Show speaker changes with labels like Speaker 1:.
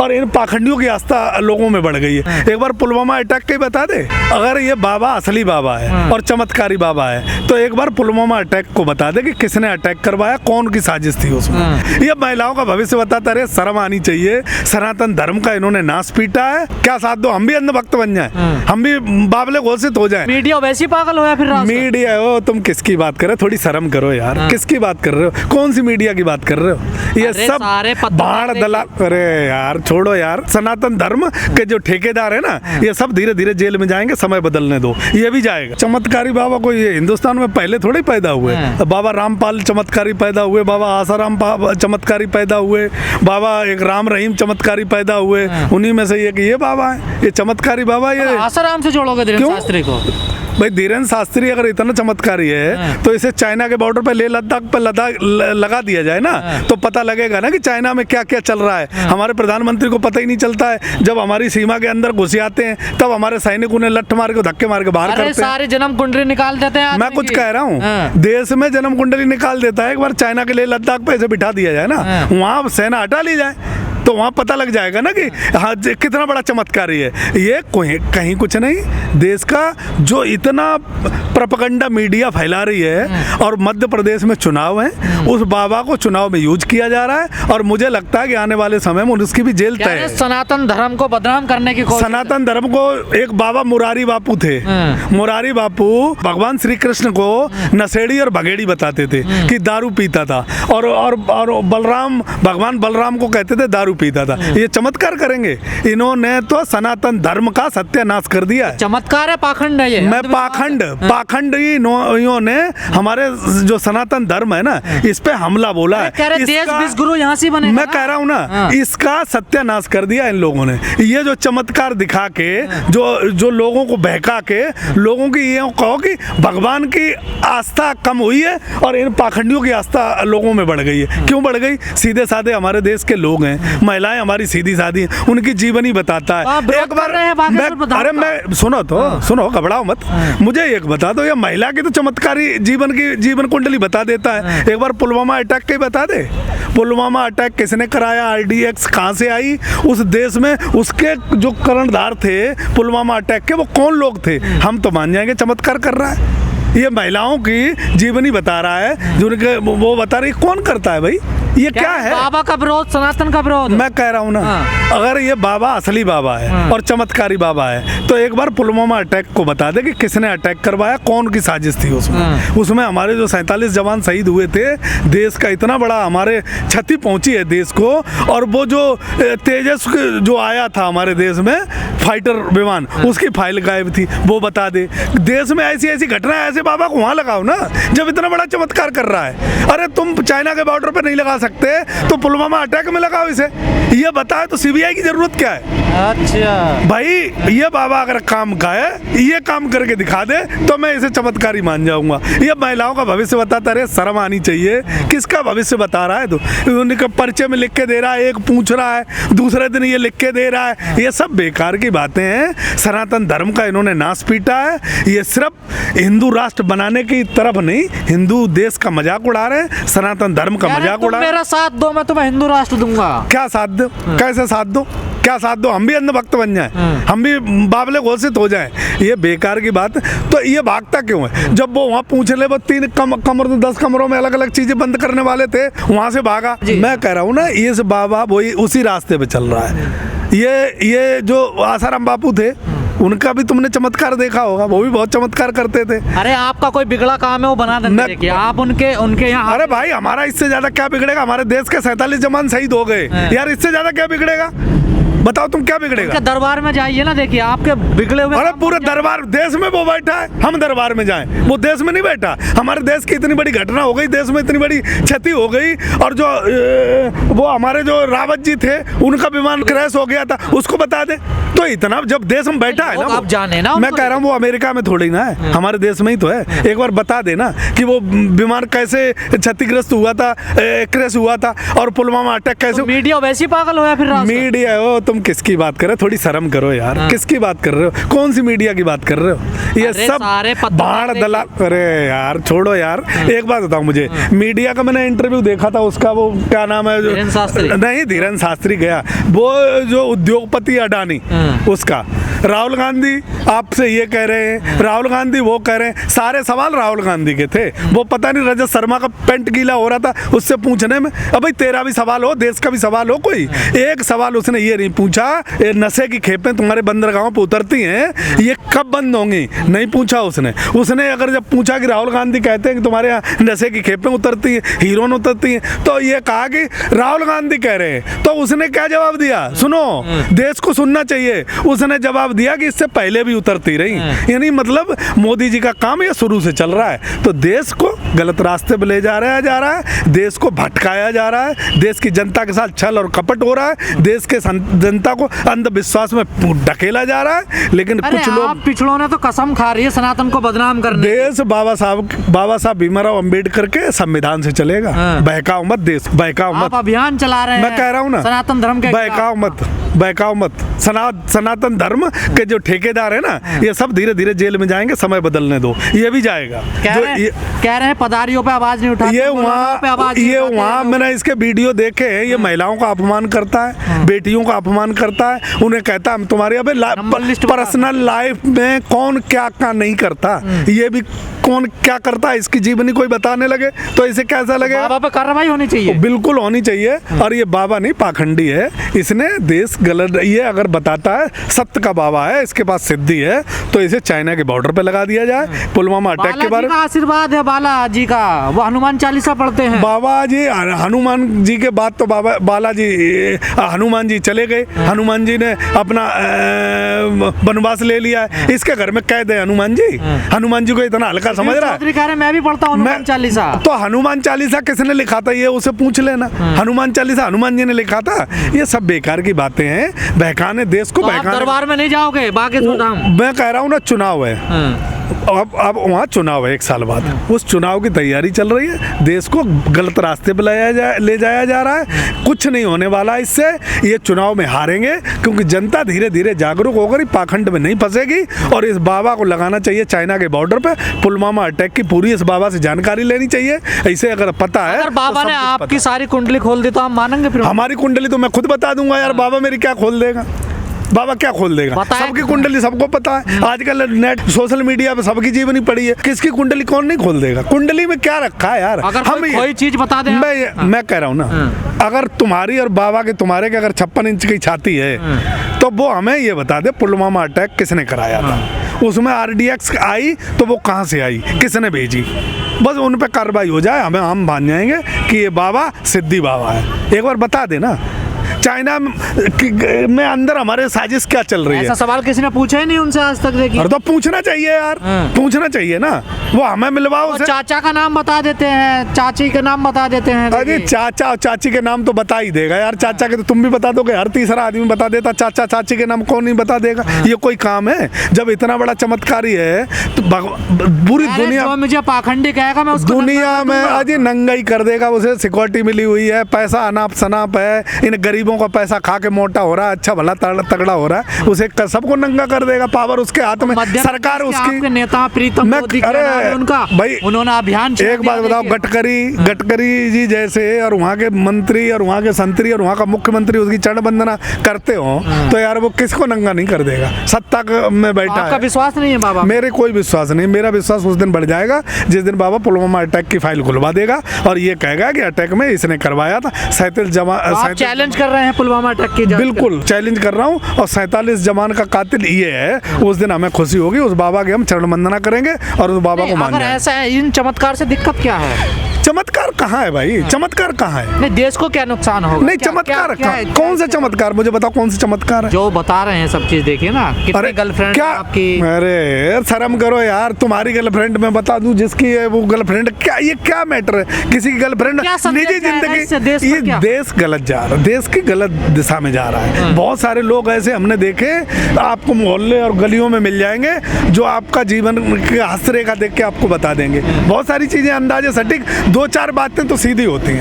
Speaker 1: और इन पाखंडियों की आस्था लोगों में बढ़ गई है। एक बार पुलवामा अटैक के बता दे, अगर ये बाबा असली बाबा है और चमत्कारी बाबा है तो एक बार पुलवामा अटैक को बता दे कि किसने अटैक करवाया, कौन की साजिश थी उसमें। ये महिलाओं का भविष्य बताता रहे, शर्म आनी चाहिए। सनातन धर्म का इन्होंने नाश पीटा है। क्या साथ दो, हम भी अंधभक्त बन जाए, हम भी बाबले घोषित हो जाए।
Speaker 2: मीडिया वैसी पागल हो या फिर
Speaker 1: मीडिया हो, तुम किसकी बात कर रहे हो? थोड़ी शर्म करो यार। किसकी बात कर रहे हो? कौन सी मीडिया की बात कर रहे हो? ये सब बाढ़ दलाल। अरे यार छोड़ो यार, सनातन धर्म के जो ठेकेदार है ना, ये सब धीरे धीरे जेल में जाएंगे, समय बदलने दो, ये भी जाएगा। चमत्कारी बाबा को ये हिंदुस्तान में पहले थोड़ी पैदा हुए। बाबा रामपाल चमत्कारी पैदा हुए, बाबा आसाराम चमत्कारी पैदा हुए, बाबा एक राम रहीम चमत्कारी पैदा हुए, उन्हीं में से एक ये बाबा है, ये चमत्कारी बाबा। ये
Speaker 2: आसाराम से जोड़ोगे धीरेन्द्र शास्त्री को?
Speaker 1: भाई धीरेन्द्र शास्त्री अगर इतना चमत्कारी है तो इसे चाइना के बॉर्डर पे, लेह लद्दाख पे लगा दिया जाए ना, तो पता लगेगा ना कि चाइना में क्या क्या चल रहा है। हमारे प्रधानमंत्री को पता ही नहीं चलता है। जब हमारी सीमा के अंदर घुस आते हैं तब हमारे सैनिक उन्हें लठ मार के, धक्के मार के बाहर करते हैं।
Speaker 2: सारे जन्म कुंडली निकाल देते हैं। मैं
Speaker 1: कुछ कह रहा हूँ, देश में जन्म कुंडली निकाल देता है। एक बार चाइना के लिए लद्दाख पे ऐसे बिठा दिया जाए ना, वहाँ सेना हटा ली जाए तो वहाँ पता लग जाएगा ना कि हाँ कितना बड़ा चमत्कारी है ये। कहीं कुछ नहीं, देश का जो इतना प्रोपेगेंडा मीडिया फैला रही है, और मध्य प्रदेश में चुनाव है, उस बाबा को चुनाव में यूज किया जा रहा है, और मुझे लगता है कि आने वाले समय में उसकी भी जेल तय है।
Speaker 2: सनातन धर्म को बदनाम करने की कोशिश।
Speaker 1: सनातन धर्म को एक बाबा मुरारी बापू थे। मुरारी बापू भगवान श्री कृष्ण को नशेड़ी और भगेड़ी बताते थे कि दारू पीता था, और बलराम, भगवान बलराम को कहते थे दारू पीता था। ये चमत्कार करेंगे? इन्होंने तो सनातन धर्म का सत्यानाश कर दिया।
Speaker 2: चमत्कार है, पाखंड है ये।
Speaker 1: मैं पाखंड इन्होंने हमारे जो सनातन धर्म है ना, इस पे हमला बोला है।
Speaker 2: देश विश्वगुरु यहाँ से बने।
Speaker 1: मैं कह रहा हूँ ना, इसका सत्यानाश कर दिया इन लोगों ने। ये जो चमत्कार दिखा के, जो लोगों को बहका के, लोगों की ये कहो कि भगवान की आस्था कम हुई है और इन पाखंडियों की आस्था लोगों में बढ़ गई है। क्यों बढ़ गई? सीधे साधे हमारे देश के लोग हैं, महिलाएं हमारी सीधी साधी हैं, उनकी जीवनी बताता है। एक बार अरे मैं सुनो, घबराओ मत। मुझे एक बता दो, ये महिला की तो चमत्कारी जीवन कुंडली बता देता है। एक बार पुलवामा अटैक के बता दे, पुलवामा अटैक किसने कराया, RDX कहाँ से आई उस देश में, उसके जो कर्णधार थे पुलवामा अटैक के, वो कौन लोग थे? हम तो मान जाएंगे चमत्कार कर रहा है। ये महिलाओं की जीवनी बता रहा है, जिनके वो बता रही, कौन करता है भाई? ये क्या है?
Speaker 2: बाबा का विरोध, सनातन का विरोध।
Speaker 1: मैं कह रहा हूँ ना, अगर ये बाबा असली बाबा है और चमत्कारी बाबा है तो एक बार पुलवामा अटैक को बता दे कि किसने अटैक करवाया, कौन की साजिश थी उसमें हमारे जो 47 जवान शहीद हुए थे, देश का इतना बड़ा हमारे क्षति पहुंची है देश को। और वो जो तेजस जो आया था हमारे देश में फाइटर विमान, उसकी फाइल गायब थी, वो बता दे। देश में ऐसी ऐसी घटनाएं, ऐसे बाबा को वहां लगाओ ना जब इतना बड़ा चमत्कार कर रहा है। अरे तुम चाइना के बॉर्डर पे नहीं लगा सकते तो पुलवामा अटैक में लगाओ इसे। ये बताए तो CBI की जरूरत क्या है? अच्छा भाई, ये बाबा अगर काम का है, ये काम करके दिखा दे तो मैं इसे चमत्कारी मान जाऊंगा। ये महिलाओं का भविष्य बताता रहे, शर्म आनी चाहिए। किसका भविष्य बता रहा है? तो उनके परिचय में लिख के दे रहा है, एक पूछ रहा है, दूसरे दिन ये लिख के दे रहा है। ये सब बेकार की बातें हैं। सनातन धर्म का इन्होंने नाश पीटा है। ये सिर्फ हिंदू राष्ट्र बनाने की तरफ नहीं, हिंदू देश का मजाक उड़ा रहे हैं, सनातन धर्म का मजाक उड़ा रहे हैं।
Speaker 2: मेरा साथ दो, मैं तुम्हें हिंदू राष्ट्र दूंगा।
Speaker 1: क्या साथ दो? कैसे साथ दो? क्या साथ दो? हम भी अंधभक्त बन जाए, हम भी बाबले घोषित हो जाए। ये बेकार की बात। तो ये भागता क्यों है? जब वो वहाँ पूछ ले, वो 3 कमरों 10 कमरों में अलग अलग चीजें बंद करने वाले थे, वहां से भागा। मैं कह रहा हूँ ना, ये बाबा वही उसी रास्ते पे चल रहा है। ये जो आसाराम बापू थे, उनका भी तुमने चमत्कार देखा होगा, वो भी बहुत चमत्कार करते थे।
Speaker 2: अरे आपका कोई बिगड़ा काम है वो बना देते कि आप उनके यहाँ।
Speaker 1: अरे भाई, हमारा इससे ज्यादा क्या बिगड़ेगा? हमारे देश के 47 जवान शहीद हो गए यार, इससे ज्यादा क्या बिगड़ेगा? बताओ तुम, क्या बिगड़ेगा?
Speaker 2: दरबार में जाइए ना, देखिए आपके बिगड़े हुए।
Speaker 1: अरे पूरे दरबार देश में वो बैठा है, हम दरबार में जाएं? वो देश में नहीं बैठा। हमारे देश की इतनी बड़ी घटना हो गई, देश में इतनी बड़ी क्षति हो गई, और जो वो हमारे जो रावत जी थे, उनका विमान क्रैश हो गया था, उसको बता दे। तो इतना जब देश में बैठा है ना,
Speaker 2: आप जाने ना,
Speaker 1: मैं कह रहा हूँ वो अमेरिका में थोड़ी ना है, हमारे देश में ही तो है। एक बार बता देना कि वो विमान कैसे क्षतिग्रस्त हुआ था, क्रैश हुआ था, और पुलवामा अटैक कैसे।
Speaker 2: मीडिया वैसी पागल हो या फिर
Speaker 1: मीडिया हो, तुम किसकी बात कर रहे हो? थोड़ी शर्म करो यार। किसकी बात कर रहे हो? कौन सी मीडिया की बात कर रहे हो? ये
Speaker 2: अरे
Speaker 1: सब
Speaker 2: सारे पत्रकार
Speaker 1: भाड़ दलाल। अरे यार छोड़ो यार। एक बात बताओ मुझे, मीडिया का मैंने इंटरव्यू देखा था, उसका वो क्या नाम है
Speaker 2: धीरेन्द्र शास्त्री।
Speaker 1: नहीं, धीरेन्द्र शास्त्री गया, वो जो उद्योगपति अडानी, उसका राहुल गांधी आपसे ये कह रहे हैं, राहुल गांधी वो कह रहे हैं, सारे सवाल राहुल गांधी के थे। वो पता नहीं रजत शर्मा का पेंट गीला हो रहा था उससे पूछने में। अब भाई तेरा भी सवाल हो, देश का भी सवाल हो, कोई एक सवाल उसने ये नहीं पूछा, ये नशे की खेपें तुम्हारे बंदरगाहों पे उतरती हैं, ये कब बंद होंगी? नहीं पूछा उसने। उसने अगर जब पूछा कि राहुल गांधी कहते हैं कि तुम्हारे यहाँ नशे की खेपें उतरती हैं, हीरोइन उतरती हैं, तो ये कहा कि राहुल गांधी कह रहे हैं। तो उसने क्या जवाब दिया? सुनो, देश को सुनना चाहिए। उसने जवाब दिया कि इससे पहले भी उतरती रही। यानी मतलब मोदी जी का काम ये शुरू से चल रहा है। तो देश को गलत रास्ते पे ले जा रहा है, देश को भटकाया जा रहा है, देश की जनता के साथ छल और कपट हो रहा है, देश के जनता को अंधविश्वास में ढकेला जा रहा है। लेकिन कुछ लोग,
Speaker 2: पिछड़ों ने तो कसम खा रही है सनातन को बदनाम करने।
Speaker 1: देश बाबा साहब भीमराव अंबेडकर के संविधान से चलेगा। बहकाओ मत देश, बहकाओ मत।
Speaker 2: आप अभियान चला रहे हैं,
Speaker 1: मैं कह रहा हूँ ना,
Speaker 2: सनातन धर्म के
Speaker 1: बहकाओ मत। सनातन धर्म के जो ठेकेदार है ना, ये सब धीरे धीरे जेल में जाएंगे, समय बदलने दो, ये भी जाएगा।
Speaker 2: कह रहे हैं पदारियों पे आवाज नहीं उठाते,
Speaker 1: ये वहाँ मैंने इसके वीडियो देखे हैं। ये महिलाओं का अपमान करता है, बेटियों का अपमान करता है, उन्हें कहता है तुम्हारे अबे पर्सनल लाइफ में कौन क्या नहीं करता, ये भी कौन क्या करता है, इसकी जीवनी कोई बताने लगे तो इसे कैसा लगेगा?
Speaker 2: बाबा पे कार्रवाई होनी चाहिए,
Speaker 1: बिल्कुल होनी चाहिए। और ये बाबा नहीं, पाखंडी है, इसने देश गलत, ये अगर बताता है सत्य का बाबा है, इसके पास सिद्धि है, तो इसे चाइना के बॉर्डर पे लगा दिया जाए। पुलवामा अटैक के बारे में
Speaker 2: आशीर्वाद है बालाजी का, वो हनुमान चालीसा पढ़ते हैं।
Speaker 1: बाबा जी, हनुमान जी के बाद तो हनुमान जी चले गए। हनुमान जी ने अपना वनवास ले लिया है, इसके घर में कैद है हनुमान जी। हनुमान जी को इतना हल्का समझ रहा है?
Speaker 2: मैं भी पढ़ता हूँ हनुमान चालीसा।
Speaker 1: तो हनुमान चालीसा किसने लिखा था, ये उसे पूछ लेना। हनुमान चालीसा हनुमान जी ने लिखा था? ये सब बेकार की बातें हैं, बहकाने देश को, बहकाने।
Speaker 2: दरबार में नहीं जाओगे? बागेश्वर धाम
Speaker 1: मैं कह रहा हूँ ना, चुनाव है अब वहाँ चुनाव है 1 साल बाद, उस चुनाव की तैयारी चल रही है। देश को गलत रास्ते पे ले जाया जा रहा है। कुछ नहीं होने वाला इससे। ये चुनाव में हारेंगे क्योंकि जनता धीरे धीरे जागरूक होकर पाखंड में नहीं फंसेगी। और इस बाबा को लगाना चाहिए चाइना के बॉर्डर पे। पुलवामा अटैक की पूरी इस बाबा से जानकारी लेनी चाहिए। ऐसे अगर पता है,
Speaker 2: अगर बाबा ने आपकी सारी कुंडली खोल दी तो हम मानेंगे? फिर
Speaker 1: हमारी कुंडली तो मैं खुद बता दूंगा यार। बाबा मेरी क्या खोल देगा? बाबा क्या खोल देगा? सबकी कुंडली सबको पता है। आजकल नेट सोशल मीडिया पे सबकी जीवनी पड़ी है, किसकी कुंडली कौन नहीं खोल देगा? कुंडली में क्या रखा है यार?
Speaker 2: अगर हम कोई चीज बता दें,
Speaker 1: मैं कह रहा हूँ ना, अगर तुम्हारी और बाबा के तुम्हारे के अगर 56 इंच की छाती है तो वो हमें ये बता दे पुलवामा अटैक किसने कराया था, उसमें RDX आई तो वो कहाँ से आई, किसने भेजी? बस उन पे कार्रवाई हो जाए, हम मान जाएंगे कि ये बाबा सिद्धि बाबा है। एक बार बता देना चाइना में अंदर हमारे साजिश क्या चल रही है।
Speaker 2: ऐसा सवाल किसी ने पूछा ही नहीं उनसे आज तक। देखिए,
Speaker 1: तो पूछना चाहिए यार, पूछना चाहिए ना। वो हमें मिलवाओ।
Speaker 2: चाचा का नाम बता देते हैं, चाची का नाम बता देते हैं।
Speaker 1: अरे चाचा और चाची के नाम तो बता ही देगा यार। चाचा के तो तुम भी बता दोगे, हर तीसरा आदमी बता देता। चाचा चाची के नाम कौन नहीं बता देगा? ये कोई काम है? जब इतना बड़ा चमत्कारी है तो पूरी दुनिया,
Speaker 2: मुझे पाखंडी कहेगा मैं उसको
Speaker 1: दुनिया में अजय नंगा ही कर देगा। उसे सिक्योरिटी मिली हुई है, पैसा अनाप शनाप है, इन गरीबों का पैसा खा के मोटा हो रहा है, अच्छा भला तगड़ा हो रहा है, उसे सबको नंगा कर देगा। पावर उसके हाथ में, सरकार उसकी।
Speaker 2: नेता प्रीतम मोदी, अरे उनका भाई, उन्होंने अभियान।
Speaker 1: एक बात बताओ, गडकरी जी जैसे और वहाँ के मंत्री और वहाँ के संतरी और वहाँ का मुख्यमंत्री उसकी चरण वंदना करते हो तो यार वो किसको नंगा नहीं कर देगा? सत्ता में बैठा है।
Speaker 2: विश्वास नहीं है बाबा? मेरे
Speaker 1: कोई विश्वास नहीं। मेरा विश्वास उस दिन बढ़ जाएगा जिस दिन बाबा पुलवामा अटैक की फाइल खुलवा देगा और ये कहेगा कि अटैक में इसने करवाया था। 37 जवान
Speaker 2: चैलेंज कर रहे हैं पुलवामा अटैक की?
Speaker 1: बिल्कुल चैलेंज कर रहा हूँ। और 47 जवान का कातिल ये है, उस दिन हमें खुशी होगी। उस बाबा की हम चरण वंदना करेंगे और उस बाबा को मान जाएंगे।
Speaker 2: ऐसा है, इन चमत्कार से दिक्कत क्या है?
Speaker 1: चमत्कार कहाँ है भाई? चमत्कार कहाँ है?
Speaker 2: नहीं, देश को क्या नुकसान होगा?
Speaker 1: नहीं, चमत्कार कौन सा चमत्कार? मुझे बताओ कौन सा चमत्कार है जो
Speaker 2: बता रहे हैं? सब चीज देखिए ना, कितनी गर्लफ्रेंड क्या आपकी? अरे
Speaker 1: शर्म करो यार। तुम्हारी गर्लफ्रेंड मैं बता दूं जिसकी है वो गर्लफ्रेंड, क्या ये क्या मैटर है? किसी की गर्लफ्रेंड निजी जिंदगी, ये देश गलत जा रहा है, देश की गलत दिशा में जा रहा है। बहुत सारे लोग ऐसे हमने देखे, आपको मोहल्ले और गलियों में मिल जाएंगे जो आपका जीवन हंसरेखा देख के आपको बता देंगे। बहुत सारी चीजें अंदाजे सटीक, 2-4 बातें तो सीधी होती हैं।